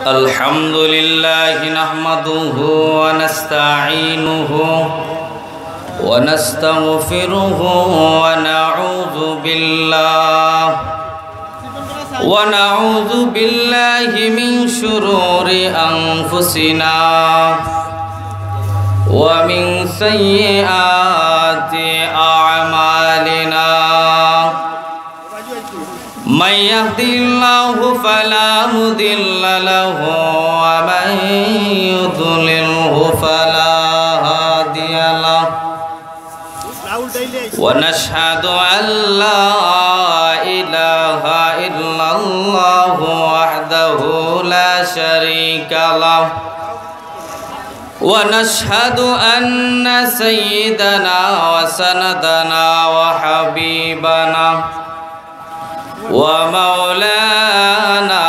الحمد لله نحمده ونستعينه ونستغفره ونعوذ بالله من شرور أنفسنا ومن سيئات أعمالنا من يهد الله فلا مضل له ومن يضلله فلا هادي له ونشهد أن لا إله إلا الله وحده لا شريك له ونشهد أن سيدنا وسندنا وحبيبنا ومولانا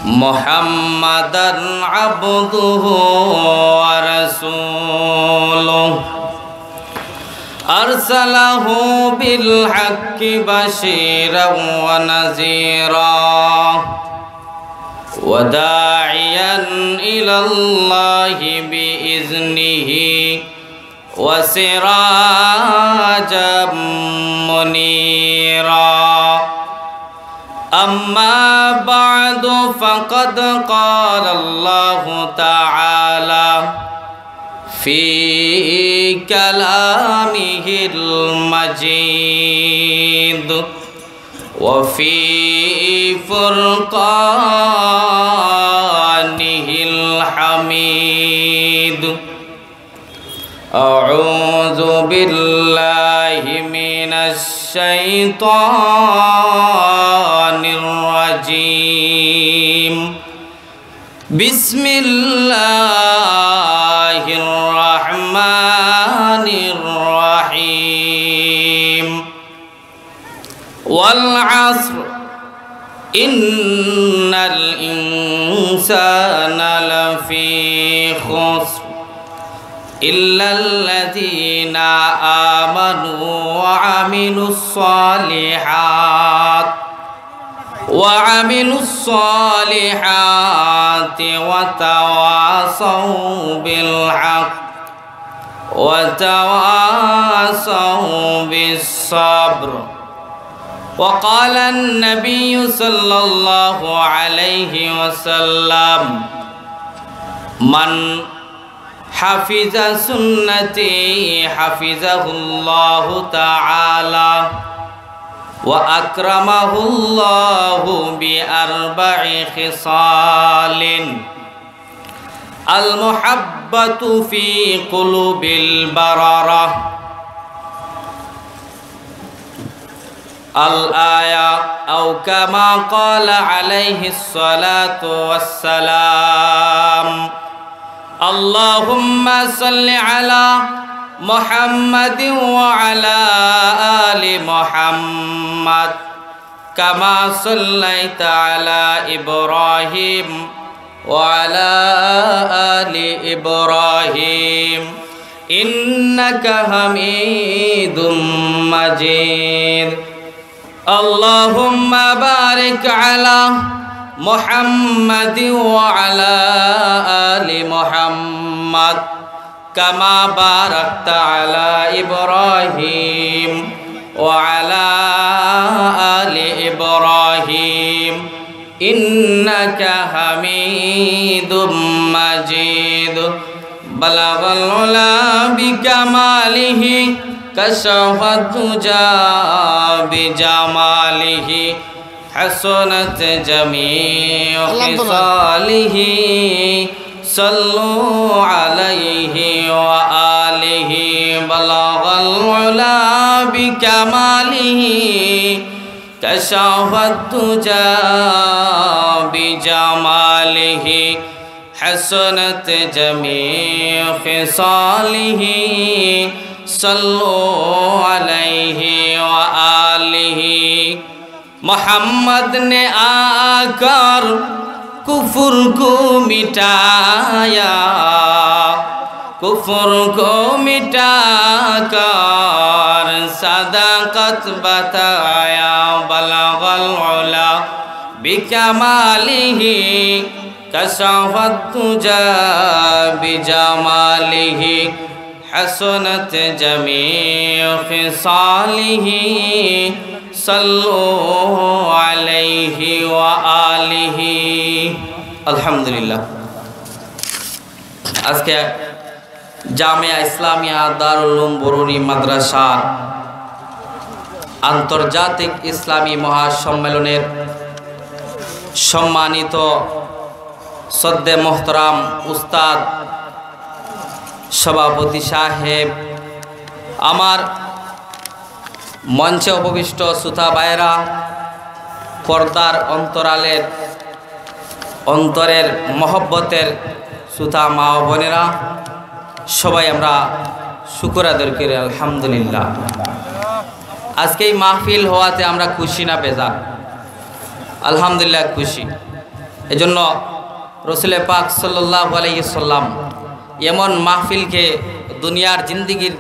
محمدا عبده ورسوله أرسله بالحق بشيرا ونذيرا وداعيا إلى الله بإذنه وسراجا منيرا أما بعد فقد قال الله تعالى في كلامه المجيد وفي فرقانه الحميد أعوذ بالله من الشيطان الرجيم بسم الله الرحمن الرحيم والعصر إن الإنسان لفي خسر إلا الذين آمنوا وعملوا الصالحات وتواصوا بالحق وتواصوا بالصبر. وقال النبي صلى الله عليه وسلم من حفظ سنتي حفظه الله تعالى وأكرمه الله بأربع خصال: المحبة في قلوب البررة. الآية أو كما قال عليه الصلاة والسلام: اللهم صل على محمد وعلى آل محمد كما صليت على إبراهيم وعلى آل إبراهيم إنك حميد مجيد. اللهم بارك على محمد وعلى آل محمد كما باركت على إبراهيم وعلى آل إبراهيم إنك حميد مجيد. بلغ العلا بكماله كشف الدجى بجماله حسنت جميع خصاله صلوا عليه وآله. بلغ العلا بكماله كشف الدجى بجماله حسنت جميع خصاله صلوا عليه وآله. मोहम्मद ने आकर कुफर को मिटाया, कुफर को मिटाकर सदाकत बताया। बलगल उला বিকামালিহি কাশাফাত তুজা বিজামালিহি হাসনাত জামিউ খিসালিহি সাল্লু আলাইহি ওয়া আলিহি। আলহামদুলিল্লাহ। আজকে জামিয়া ইসলামিয়া দারুল উলুম বরুনি মাদ্রাসার আন্তর্জাতিক ইসলামী মহাসম্মেলনের সম্মানিত সদ্দে মোহতরাম উস্তাদ সভাপতি সাহেব, আমার মঞ্চে উপবিষ্ট শ্রোতা ভাইয়েরা, পর্দার অন্তরের মহব্বতের শ্রোতা মা ও বোনেরা, সবাই আমরা শুকর আদায় করি আলহামদুলিল্লাহ। আজকে এই মাহফিল হওয়াতে আমরা খুশি না বেজার? আলহামদুলিল্লাহ খুশি। এজন্য রসুল পাক সাল্লাল্লাহু আলাইহি সাল্লাম এমন মাহফিলকে দুনিয়ার জিন্দিগির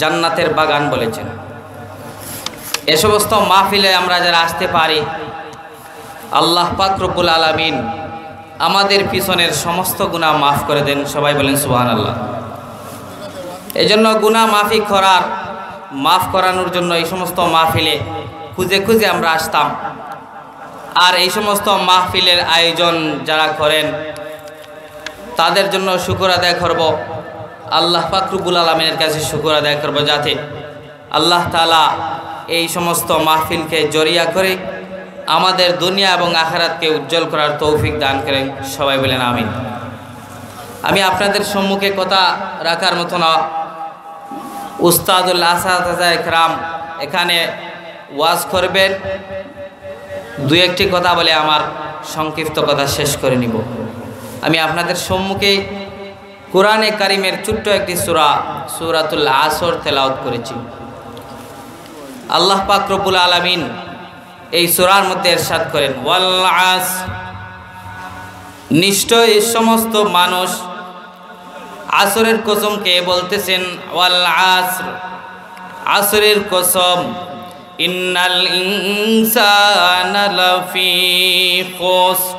জান্নাতের বাগান বলেছেন। এ সমস্ত মাহফিলে আমরা যারা আসতে পারি, আল্লাহ পাক রব্বুল আলামিন আমাদের পিছনের সমস্ত গুনাহ মাফ করে দেন। সবাই বলেন সুবহানাল্লাহ। এজন্য গুনাহ মাফ করানোর জন্য এই সমস্ত মাহফিলে খুঁজে খুঁজে আমরা আসতাম। আর এই সমস্ত মাহফিলের আয়োজন যারা করেন তাদের জন্য শুকর আদায় করব, আল্লাহ পাক রব্বুল আলামিনের কাছে শুকর আদায় করব, যাতে আল্লাহ তাআলা এই সমস্ত মাহফিলকে জরিয়া করে আমাদের দুনিয়া এবং আখিরাতকে উজ্জ্বল করার তৌফিক দান করেন। সবাই বলেন আমিন। আমি আপনাদের সম্মুখে কথা রাখার মতো না, উস্তাদুল আসাতিজা ইকরাম এখানে ওয়াজ করবেন। দুই একটি কথা বলে আমার সংক্ষিপ্ত কথা শেষ করে নিব। আমি আপনাদের সম্মুখে কোরআনে কারিমের ছোট্ট একটি সূরাতুল আসর তেলাওয়াত করেছি। আল্লাহ পাক রব্বুল আলামিন এই সূরার মধ্যে ইরশাদ করেন, ওয়াল আসর, নিশ্চয় এই সমস্ত মানুষ, আসরের কসমকে বলতেছেন ওয়াল আসর, আসরের কসম, ইন্নাল ইনসানা লাফি খুসর,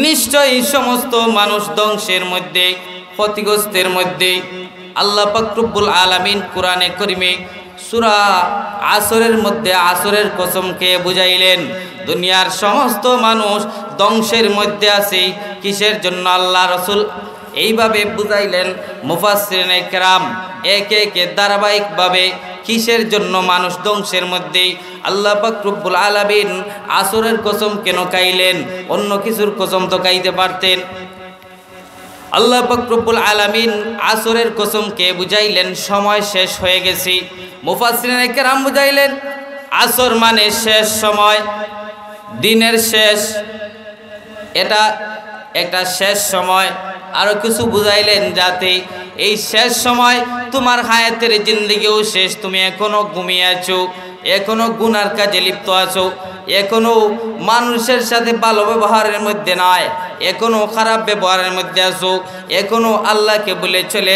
নিশ্চয় এই সমস্ত মানুষ ধ্বংসের মধ্যে, ক্ষতিগ্রস্তের মধ্যে। আল্লাহ পাক রব্বুল আলামিন কোরআনে কারিমে সূরা আসরের মধ্যে আসরের কসমকে বুঝাইলেন দুনিয়ার সমস্ত মানুষ ধ্বংসের মধ্যে আছে। কিসের জন্য আল্লাহ রাসূল এইভাবে বুঝাইলেন? মুফাসসিরিনে কেরাম একে একে ধারাবাহিকভাবে কিসের জন্য মানুষ ধ্বংসের মধ্যে, আল্লাহ পাক রব্বুল আলামিন আসরের কসম কেন খাইলেন? অন্য কিছুর কসম তো খাইতে পারতেন। আল্লাহ পাক রব্বুল আলামিন আসরের কসমকে বুঝাইলেন সময় শেষ হয়ে গেছে। মুফাসসিরিনে কেরাম বুঝাইলেন আসর মানে শেষ সময়, দিনের শেষ, এটা একটা শেষ সময়। আরো কিছু বুঝাইলেন যাতে এই শেষ সময় তোমার হায়াতের জিন্দেগিও শেষ, তুমি এখনো ঘুমিয়ে আছো, এখনো গুনার কাজে লিপ্ত আছো, এখনো মানুষের সাথে ভালো ব্যবহারের মধ্যে নয়, এখনো খারাপ ব্যবহারের মধ্যে আছো, এখনো আল্লাহকে বলে চলে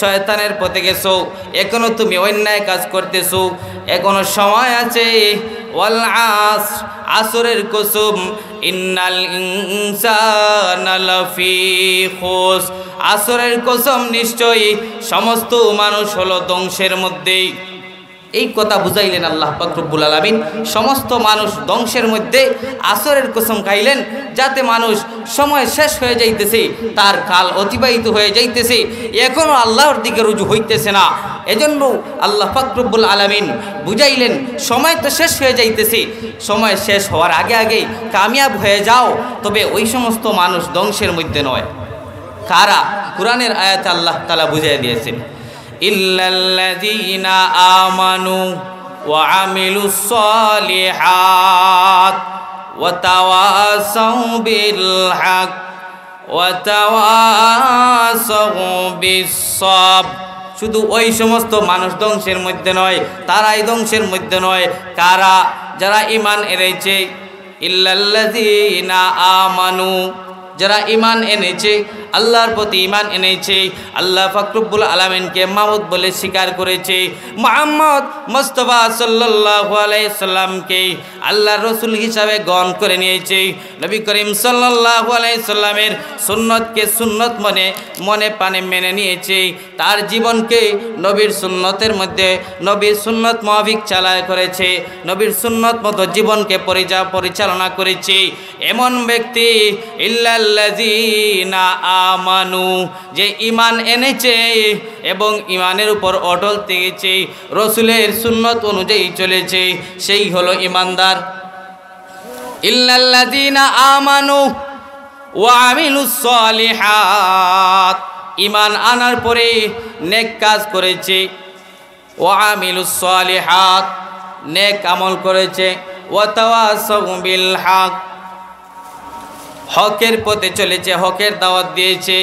শয়তানের পথে গেছো, এখনো তুমি অন্যায় কাজ করতেছো, এখনো সময় আছে। ওয়াল আসর, আসরের কসম, ইন্নাল ইনসানা লাফি খুসর, আসরের কসম, নিশ্চয়ই সমস্ত মানুষ হলো ধ্বংসের মধ্যে। এই কথা বুঝাইলেন আল্লাহ পাক রব্বুল আলামিন সমস্ত মানুষ ধ্বংসের মধ্যে আসরের কসম খাইলেন, যাতে মানুষ সময় শেষ হয়ে যাইতেছে, তার কাল অতিবাহিত হয়ে যাইতেছে, এখনো আল্লাহর দিকে রুজু হইতেছে না। এজন্য আল্লাহ পাক রব্বুল আলামিন বুঝাইলেন সময় তো শেষ হয়ে যাইতেছে, সময় শেষ হওয়ার আগে আগে কামিয়াব হয়ে যাও, তবে ওই সমস্ত মানুষ ধ্বংসের মধ্যে নয়। কারা? কোরআনের আয়াতে আল্লাহ তাআলা বুঝিয়ে দিয়েছেন, ইল্লাল্লাযীনা আমানু ওয়া আমিলুস সালিহাত ওয়া তাওয়াসাউ বিল হক ওয়া তাওয়াসাউ বিস সাবর। শুধু ওই সমস্ত মানুষ ধ্বংসের মধ্যে নয়, তারাই ধ্বংসের মধ্যে নয়। কারা? যারা ঈমান এনেছে। ইল্লাল্লাযীনা আমানু, যারা ঈমান এনেছে, আল্লাহর প্রতি ঈমান এনেছে, আল্লাহ পাক রব্বুল আলামিনকে মাবুদ বলে স্বীকার করেছে, মুহাম্মদ মুস্তাফা সাল্লাল্লাহু আলাইহি সাল্লামকে আল্লাহর রাসূল হিসাবে গ্রহণ করে নিয়েছে, নবী করিম সাল্লাল্লাহু আলাইহি সাল্লামের সুন্নতকে সুন্নত মনে প্রাণে মেনে নিয়েছে, তার জীবনকে নবীর সুন্নতের মধ্যে নবীর সুন্নত মাফিক চালায় করেছে, নবীর সুন্নত মতো জীবনকে পরিচালনা করেছে। এমন ব্যক্তি ইল্লাল্লাযীনা আমানু, যে ঈমান এনেছে এবং ঈমানের উপর অটল থেকেছে, রাসূলের সুন্নত অনুযায়ী চলেছে, সেই হলো ঈমানদার। ইল্লাল্লাযীনা আমানু ওয়া আমিলুস সালিহাত, ঈমান আনার পরে নেক কাজ করেছে, ওয়া আমিলুস সালিহাত, নেক আমল করেছে, ওয়া তাওয়াসাউ বিল হক, হকের পথে চলেছে, হকের দাওয়াত দিয়েছে।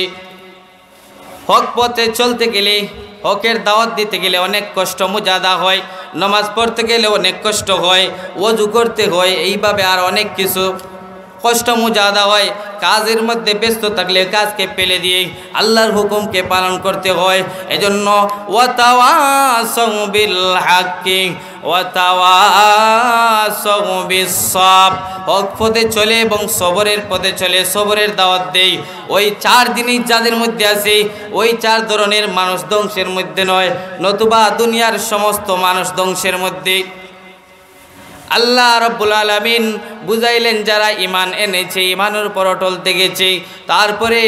হক পথে চলতে গেলে, হকের দাওয়াত দিতে গেলে অনেক কষ্ট মুজাদা হয়, নামাজ পড়তে গেলে অনেক কষ্ট হয়, ওযু করতে হয়, এইভাবে আর অনেক কিছু কষ্ট মুজাদা হয়। কাজের মধ্যে ব্যস্ত থাকলে কাজকে ফেলে দিয়ে আল্লাহর হুকুমকে পালন করতে হয়। এজন্য ওয়া তাওয়াসাউ বিল হাক্কি ওয়া তাওয়াসাউ বিস সাবর, হক পথে চলে এবং সবরের পথে চলে, সবরের দাওয়াত দেই। ওই 4 জিনিস যাদের মধ্যে আছে, ওই 4 ধরনের মানুষ ধ্বংসের মধ্যে নয়, নতুবা দুনিয়ার সমস্ত মানুষ ধ্বংসের মধ্যে। আল্লাহ রাব্বুল আলামিন বুঝাইলেন যারা ঈমান এনেছে, ঈমানের উপর অটল থেকেছে, তারপরে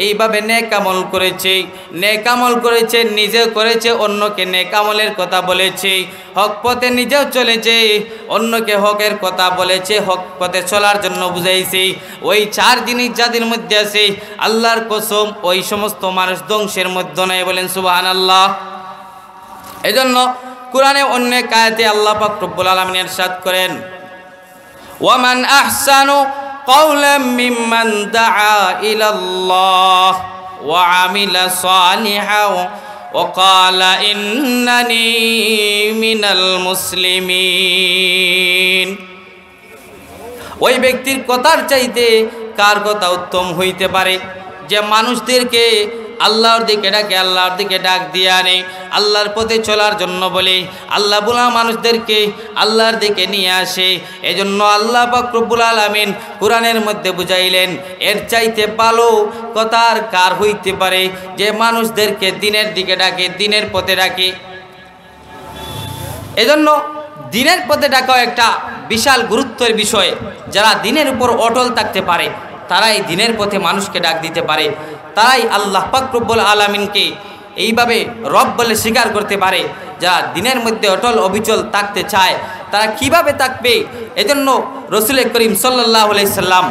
এইভাবে নেক আমল করেছে, নেক আমল করেছে, নিজেও করেছে, অন্যকে নেক আমলের কথা বলেছে, হক পথে নিজেও চলেছে, অন্যকে হকের কথা বলেছে, হক পথে চলার জন্য বুঝাইছে। ওই 4 জিনিস যাদের মধ্যে আছে, আল্লাহর কসম ওই সমস্ত মানুষ ধ্বংসের মধ্যে নয়, বলেন সুবহানাল্লাহ। এজন্য কুরআনে অন্য আয়াতে আল্লাহ পাক রব্বুল আলামিন ইরশাদ করেন, ওয়ামান আহসানু কাওলাম মিম্মান দাআ ইলাল্লাহ ওয়া আমিলা সালিহাও ওয়া ক্বালা ইন্নানি মিনাল মুসলিমিন। ওই ব্যক্তির কথার চাইতে কার কথা উত্তম হইতে পারে, যে মানুষদেরকে আল্লাহর দিকে ডাকে, আল্লাহর দিকে ডাক দিয়ে আনে, আল্লাহর পথে চলার জন্য বলে, আল্লাহ বলা মানুষদেরকে আল্লাহর দিকে নিয়ে আসে। এজন্য আল্লাহ পাক রব্বুল আলামিন কোরআনের মধ্যে বুঝাইলেন, এর চাইতে ভালো কথা আর কার হইতে পারে, যে মানুষদেরকে দিনের দিকে ডাকে, দিনের পথে ডাকে। এজন্য দিনের পথে ডাকাও একটা বিশাল গুরুত্বের বিষয়। যারা দিনের উপর অটল থাকতে পারে, তারাই দিনের পথে মানুষকে ডাক দিতে পারে, তারাই আল্লাহ পাক রব্বুল আলামিনকে এইভাবে রব বলে স্বীকার করতে পারে। যারা দিনের মধ্যে অটল অবিচল থাকতে চায়, তারা কিভাবে থাকবে? এজন্য রাসূল করিম সাল্লাল্লাহু আলাইহি সাল্লাম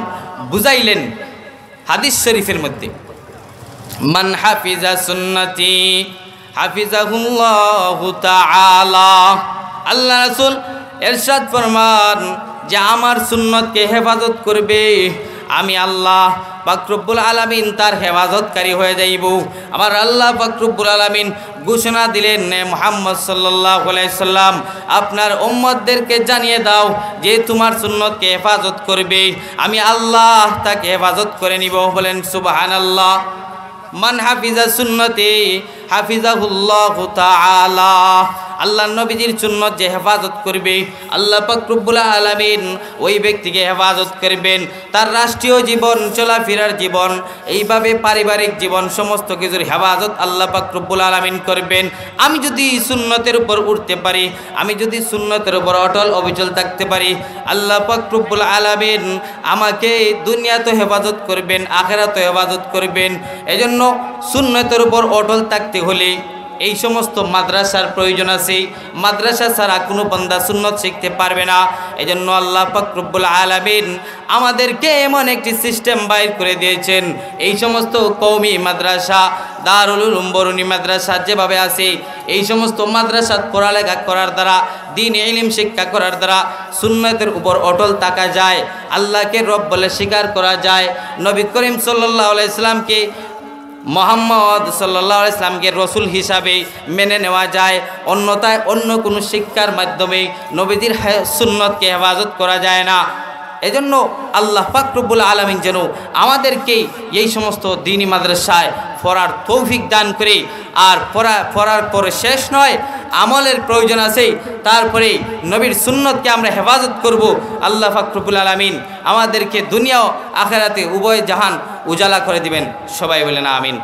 বুঝাইলেন হাদিস শরীফের মধ্যে, মান হাফিজা সুন্নতি হাফিজাহুল্লাহু তাআলা। আল্লাহ রাসূল ইরশাদ ফরমান যে আমার সুন্নতকে হেফাজত করবে, আমি আল্লাহ পাক রব্বুল আলামিন তার হেফাজতকারী হয়ে যাইব। আমার আল্লাহ পাক রব্বুল আলামিন ঘোষণা দিলেন, মুহাম্মদ সাল্লাল্লাহু আলাইহি সাল্লাম আপনার উম্মতদেরকে জানিয়ে দাও যে তোমার সুন্নতকে হেফাজত করবে, আমি আল্লাহ তাকে হেফাজত করে নিব। বলেন সুবহানাল্লাহ। মান হাফিজা সুন্নতি হাফিজাহুল্লাহু তাআলা। আল্লাহ নবীজির সুন্নত যে হেফাজত করবে, আল্লাহ পাক রব্বুল আলামিন ওই ব্যক্তিকে হেফাজত করবেন। তার রাষ্ট্রীয় জীবন, চলাফেরার জীবন, এইভাবে পারিবারিক জীবন, সমস্ত কিছুর হেফাজত আল্লাহ পাক রব্বুল আলামিন করবেন। আমি যদি সুন্নতের উপর উঠতে পারি, আমি যদি সুন্নতের উপর অটল অবিচল থাকতে পারি, আল্লাহ পাক রব্বুল আলামিন আমাকে দুনিয়াতে হেফাজত করবেন, আখিরাতে হেফাজত করবেন। এজন্য সুন্নতের উপর অটল থাকতে হলে এই সমস্ত মাদ্রাসার প্রয়োজন আছে। মাদ্রাসা ছাড়া কোনো বান্দা সুন্নত শিখতে পারবে না। এজন্য আল্লাহ পাক রব্বুল আলামিন আমাদেরকে এমন একটি সিস্টেম বাইর করে দিয়েছেন। এই সমস্ত কওমি মাদ্রাসা, দারুল উলুম বরুনি মাদ্রাসা যেভাবে আছে, এই সমস্ত মাদ্রাসা পড়ালেখা করার দ্বারা, দ্বীন ইলম শিক্ষা করার দ্বারা সুন্নতের উপর অটল থাকা যায়, আল্লাহকে রব বলে স্বীকার করা যায়, নবী করিম সাল্লাল্লাহু আলাইহি সাল্লামকে, মুহাম্মদ সাল্লাল্লাহু আলাইহি সাল্লামকে রসুল হিসাবে মেনে নেওয়া যায়। অন্যথায় অন্য কোনো শিক্ষার মাধ্যমে নবীজির সুন্নতকে হেফাজত করা যায় না। এজন্য আল্লাহ পাক রব্বুল আলামিন যেন আমাদেরকে এই সমস্ত দ্বীনি মাদ্রাসায় পড়ার তৌফিক দান করে। আর পড়ার পরে শেষ নয়, আমলের প্রয়োজন আছে, তারপরে নবীর সুন্নতকে আমরা হেফাজত করব। আল্লাহ পাক রব্বুল আলামিন আমাদেরকে দুনিয়া ও আখিরাতে উভয় জাহান উজালা করে দিবেন। সবাই বলেন আমিন।